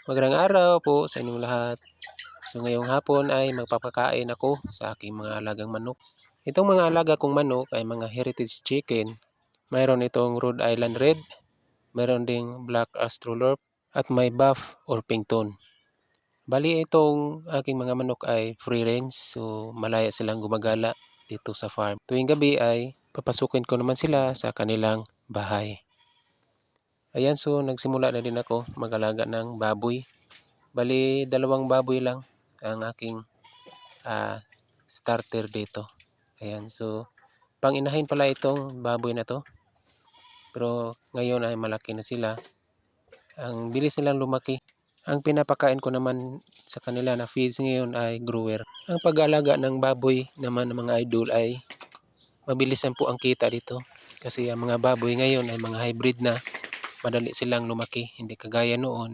Magandang araw po sa inyong lahat. So ngayong hapon ay magpapakain ako sa aking mga alagang manok. Itong mga alaga kong manok ay mga heritage chicken. Mayroon itong Rhode Island Red, mayroon ding Black Australorp at may Buff Orpington. Bali itong aking mga manok ay free range, so malaya silang gumagala dito sa farm. Tuwing gabi ay papasukin ko naman sila sa kanilang bahay. Ayan, so nagsimula na din ako mag-alaga ng baboy. Bali, 2 baboy lang ang aking starter dito. Ayan, so pang-inahin pala itong baboy na to. Pero ngayon ay malaki na sila. Ang bilis nilang lumaki. Ang pinapakain ko naman sa kanila na feeds ngayon ay grower. Ang pag-alaga ng baboy naman ng mga idol ay mabilisan po ang kita dito. Kasi ang mga baboy ngayon ay mga hybrid na. Madali silang lumaki, hindi kagaya noon na